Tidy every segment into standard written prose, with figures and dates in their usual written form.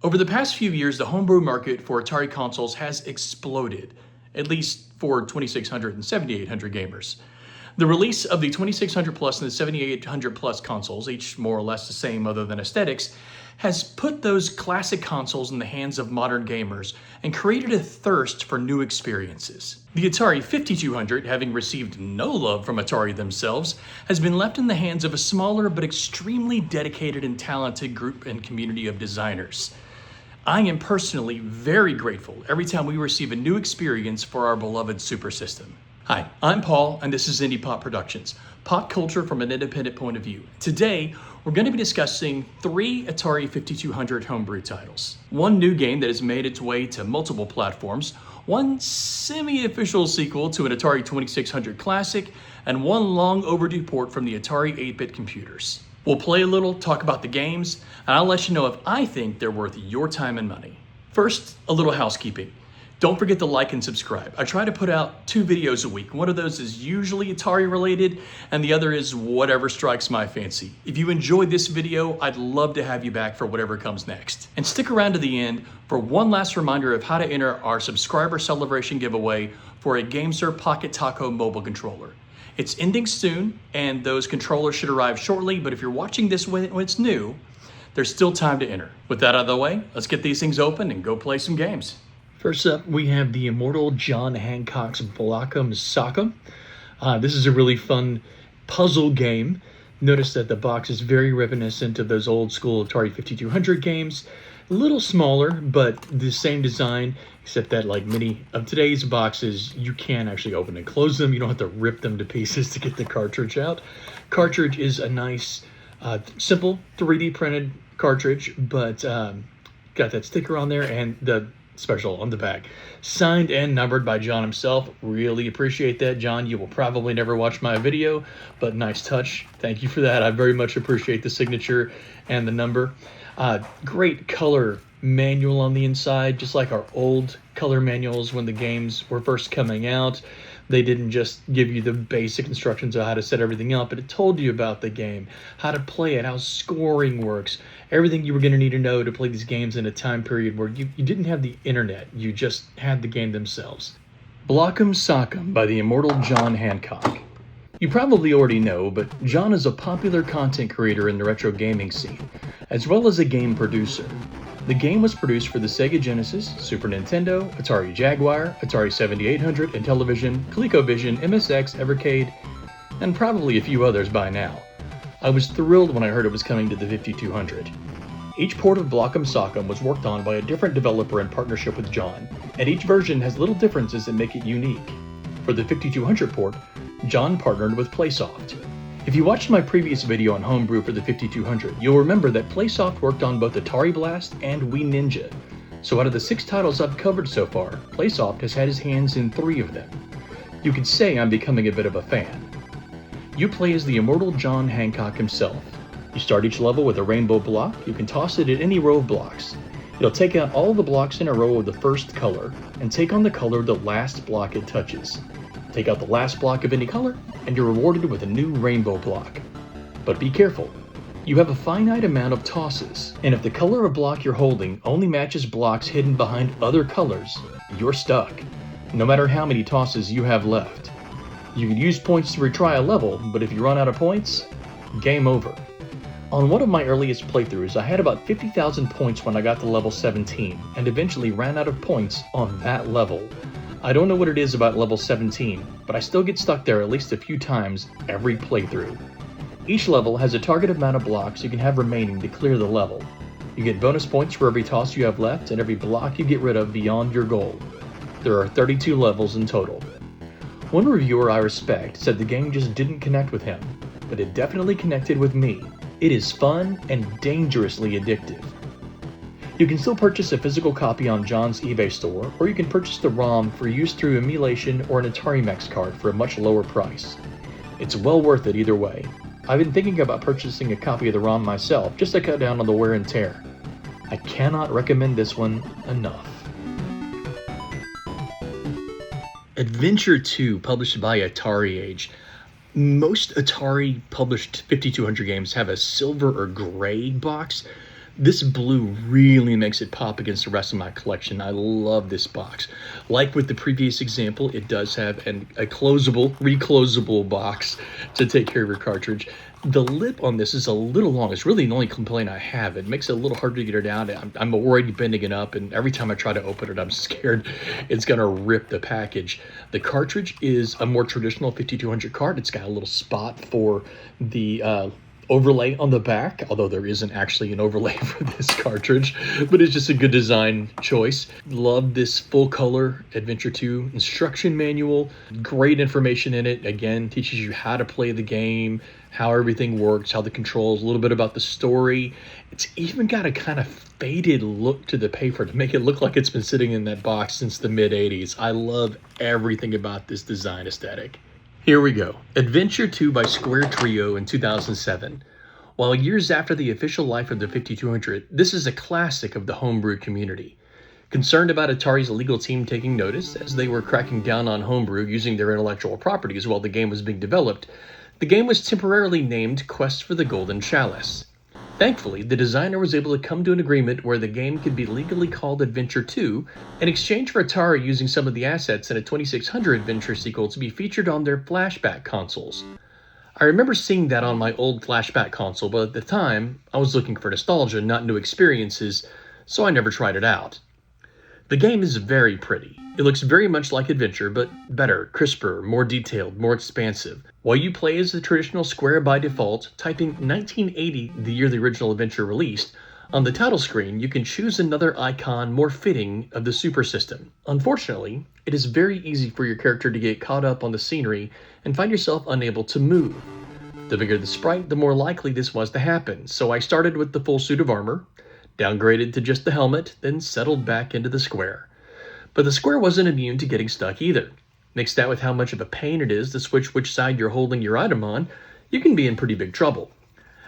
Over the past few years, the homebrew market for Atari consoles has exploded, at least for 2600 and 7800 gamers. The release of the 2600 Plus and the 7800 Plus consoles, each more or less the same other than aesthetics, has put those classic consoles in the hands of modern gamers and created a thirst for new experiences. The Atari 5200, having received no love from Atari themselves, has been left in the hands of a smaller but extremely dedicated and talented group and community of designers. I am personally very grateful every time we receive a new experience for our beloved Super System. Hi, I'm Paul, and this is Indie Pop Productions, pop culture from an independent point of view. Today, we're going to be discussing 3 Atari 5200 homebrew titles. One new game that has made its way to multiple platforms, one semi-official sequel to an Atari 2600 classic, and one long overdue port from the Atari 8-bit computers. We'll play a little, talk about the games, and I'll let you know if I think they're worth your time and money. First, a little housekeeping. Don't forget to like and subscribe. I try to put out 2 videos a week. One of those is usually Atari related, and the other is whatever strikes my fancy. If you enjoyed this video, I'd love to have you back for whatever comes next. And stick around to the end for one last reminder of how to enter our subscriber celebration giveaway for a GameSir Pocket Taco mobile controller. It's ending soon, and those controllers should arrive shortly, but if you're watching this when it's new, there's still time to enter. With that out of the way, let's get these things open and go play some games. First up, we have the Immortal John Hancock's Blockam Sakum. This is a really fun puzzle game. Notice that the box is very reminiscent of those old school Atari 5200 games. A little smaller, but the same design, except that like many of today's boxes, you can actually open and close them. You don't have to rip them to pieces to get the cartridge out. Cartridge is a nice, simple 3D printed cartridge, but got that sticker on there and the special on the back. Signed and numbered by John himself. Really appreciate that, John. You will probably never watch my video, but nice touch. Thank you for that. I very much appreciate the signature and the number. Great color manual on the inside, just like our old color manuals when the games were first coming out. They didn't just give you the basic instructions on how to set everything up, but it told you about the game, how to play it, how scoring works, everything you were going to need to know to play these games in a time period where you didn't have the internet, you just had the game themselves. Blockam Sakum by the Immortal John Hancock. You probably already know, but John is a popular content creator in the retro gaming scene, as well as a game producer. The game was produced for the Sega Genesis, Super Nintendo, Atari Jaguar, Atari 7800, Intellivision, ColecoVision, MSX, Evercade, and probably a few others by now. I was thrilled when I heard it was coming to the 5200. Each port of Blockam Sakum was worked on by a different developer in partnership with John, and each version has little differences that make it unique. For the 5200 port, John partnered with Playsoft. If you watched my previous video on Homebrew for the 5200, you'll remember that Playsoft worked on both Atari Blast and Wii Ninja. So out of the 6 titles I've covered so far, Playsoft has had his hands in 3 of them. You could say I'm becoming a bit of a fan. You play as the Immortal John Hancock himself. You start each level with a rainbow block. You can toss it at any row of blocks. It'll take out all the blocks in a row of the first color and take on the color of the last block it touches. Take out the last block of any color, and you're rewarded with a new rainbow block. But be careful. You have a finite amount of tosses, and if the color of block you're holding only matches blocks hidden behind other colors, you're stuck, no matter how many tosses you have left. You can use points to retry a level, but if you run out of points, game over. On one of my earliest playthroughs, I had about 50,000 points when I got to level 17, and eventually ran out of points on that level. I don't know what it is about level 17, but I still get stuck there at least a few times every playthrough. Each level has a target amount of blocks you can have remaining to clear the level. You get bonus points for every toss you have left and every block you get rid of beyond your goal. There are 32 levels in total. One reviewer I respect said the game just didn't connect with him, but it definitely connected with me. It is fun and dangerously addictive. You can still purchase a physical copy on John's eBay store, or you can purchase the ROM for use through emulation or an Atari Mex card for a much lower price. It's well worth it either way. I've been thinking about purchasing a copy of the ROM myself just to cut down on the wear and tear. I cannot recommend this one enough. Adventure 2, published by Atari Age. Most Atari published 5200 games have a silver or gray box. This blue really makes it pop against the rest of my collection. I love this box. Like with the previous example, it does have a closable, reclosable box to take care of your cartridge. The lip on this is a little long. It's really the only complaint I have. It makes it a little hard to get it out. I'm already bending it up, and every time I try to open it, I'm scared it's gonna rip the package. The cartridge is a more traditional 5200 card. It's got a little spot for the overlay on the back, although there isn't actually an overlay for this cartridge, but it's just a good design choice. Love this full color Adventure 2 instruction manual. Great information in it. Again, teaches you how to play the game, how everything works, how the controls, a little bit about the story. It's even got a kind of faded look to the paper to make it look like it's been sitting in that box since the mid-80s. I love everything about this design aesthetic. Here we go. Adventure 2 by Square Trio in 2007. While years after the official life of the 5200, this is a classic of the homebrew community. Concerned about Atari's legal team taking notice, as they were cracking down on homebrew using their intellectual properties while the game was being developed, the game was temporarily named Quest for the Golden Chalice. Thankfully, the designer was able to come to an agreement where the game could be legally called Adventure 2 in exchange for Atari using some of the assets in a 2600 Adventure sequel to be featured on their flashback consoles. I remember seeing that on my old flashback console, but at the time, I was looking for nostalgia, not new experiences, so I never tried it out. The game is very pretty. It looks very much like Adventure, but better, crisper, more detailed, more expansive. While you play as the traditional Square by default, typing 1980, the year the original Adventure released, on the title screen you can choose another icon more fitting of the Super System. Unfortunately, it is very easy for your character to get caught up on the scenery and find yourself unable to move. The bigger the sprite, the more likely this was to happen, so I started with the full suit of armor, downgraded to just the helmet, then settled back into the Square. But the Square wasn't immune to getting stuck either. Mix that with how much of a pain it is to switch which side you're holding your item on, you can be in pretty big trouble.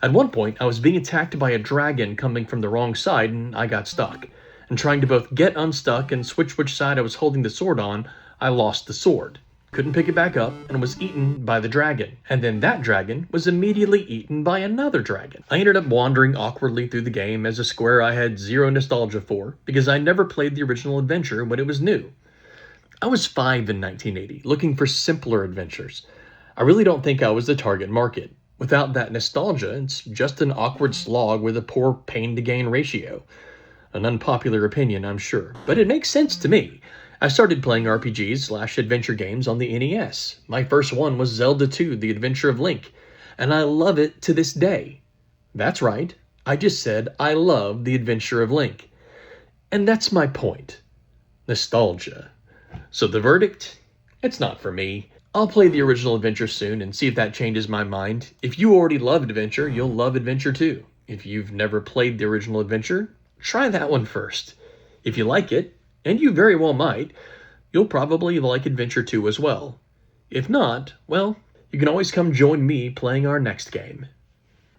At one point, I was being attacked by a dragon coming from the wrong side and I got stuck. And trying to both get unstuck and switch which side I was holding the sword on, I lost the sword. Couldn't pick it back up and was eaten by the dragon. And then that dragon was immediately eaten by another dragon. I ended up wandering awkwardly through the game as a Square I had zero nostalgia for because I never played the original Adventure when it was new. I was 5 in 1980, looking for simpler adventures. I really don't think I was the target market. Without that nostalgia, it's just an awkward slog with a poor pain-to-gain ratio. An unpopular opinion, I'm sure, but it makes sense to me. I started playing RPGs/adventure games on the NES. My first one was Zelda 2, The Adventure of Link, and I love it to this day. That's right, I just said I love The Adventure of Link. And that's my point. Nostalgia. So the verdict? It's not for me. I'll play the original Adventure soon and see if that changes my mind. If you already loved Adventure, you'll love Adventure 2. If you've never played the original Adventure, try that one first. If you like it, and you very well might, you'll probably like Adventure 2 as well. If not, well, you can always come join me playing our next game.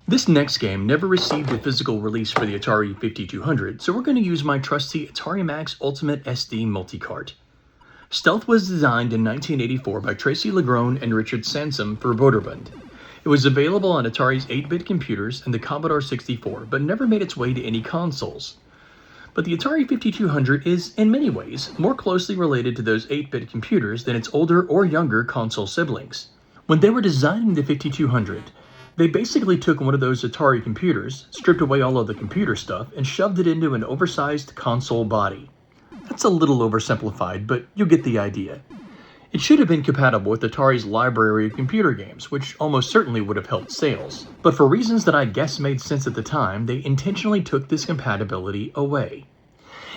This next game never received a physical release for the Atari 5200, so we're going to use my trusty Atari Max Ultimate SD Multicart. Stealth was designed in 1984 by Tracy Legrone and Richard Sansom for Broderbund. It was available on Atari's 8-bit computers and the Commodore 64, but never made its way to any consoles. But the Atari 5200 is, in many ways, more closely related to those 8-bit computers than its older or younger console siblings. When they were designing the 5200, they basically took one of those Atari computers, stripped away all of the computer stuff, and shoved it into an oversized console body. That's a little oversimplified, but you get the idea. It should have been compatible with Atari's library of computer games, which almost certainly would have helped sales. But for reasons that I guess made sense at the time, they intentionally took this compatibility away.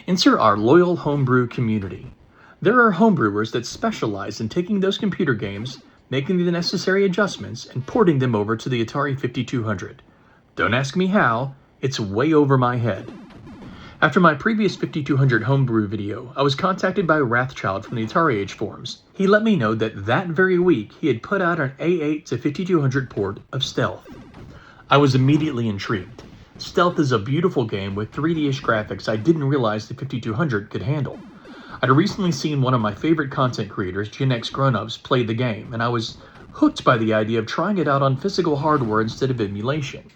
Enter our loyal homebrew community. There are homebrewers that specialize in taking those computer games, making the necessary adjustments, and porting them over to the Atari 5200. Don't ask me how, it's way over my head. After my previous 5200 homebrew video, I was contacted by Wrathchild from the Atari Age forums. He let me know that very week he had put out an A8 to 5200 port of Stealth. I was immediately intrigued. Stealth is a beautiful game with 3D-ish graphics I didn't realize the 5200 could handle. I'd recently seen one of my favorite content creators, Gen X Grownups, play the game, and I was hooked by the idea of trying it out on physical hardware instead of emulation.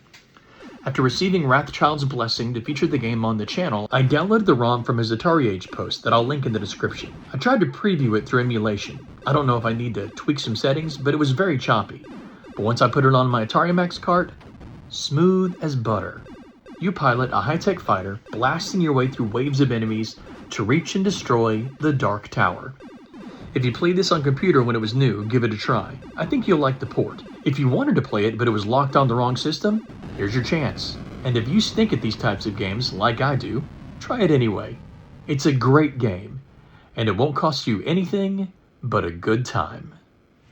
After receiving Wrathchild's blessing to feature the game on the channel, I downloaded the ROM from his Atari Age post that I'll link in the description. I tried to preview it through emulation. I don't know if I need to tweak some settings, but it was very choppy. But once I put it on my Atari Max cart, smooth as butter. You pilot a high-tech fighter, blasting your way through waves of enemies to reach and destroy the Dark Tower. If you played this on computer when it was new, give it a try. I think you'll like the port. If you wanted to play it but it was locked on the wrong system, here's your chance. And if you stink at these types of games, like I do, try it anyway. It's a great game, and it won't cost you anything but a good time.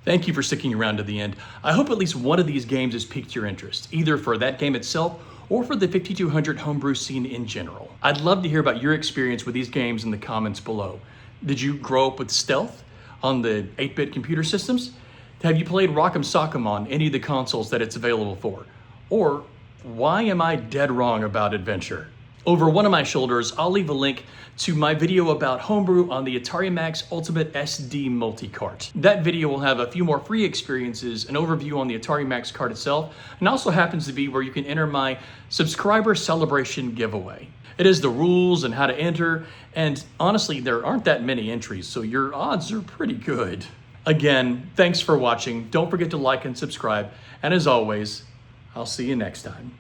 Thank you for sticking around to the end. I hope at least one of these games has piqued your interest, either for that game itself or for the 5200 homebrew scene in general. I'd love to hear about your experience with these games in the comments below. Did you grow up with Stealth on the 8-bit computer systems? Have you played Blockam Sakum on any of the consoles that it's available for? Or why am I dead wrong about Adventure? Over one of my shoulders, I'll leave a link to my video about Homebrew on the Atari Max Ultimate SD Multicart. That video will have a few more free experiences, an overview on the Atari Max cart itself, and also happens to be where you can enter my subscriber celebration giveaway. It is the rules and how to enter, and honestly, there aren't that many entries, so your odds are pretty good. Again, thanks for watching. Don't forget to like and subscribe, and as always, I'll see you next time.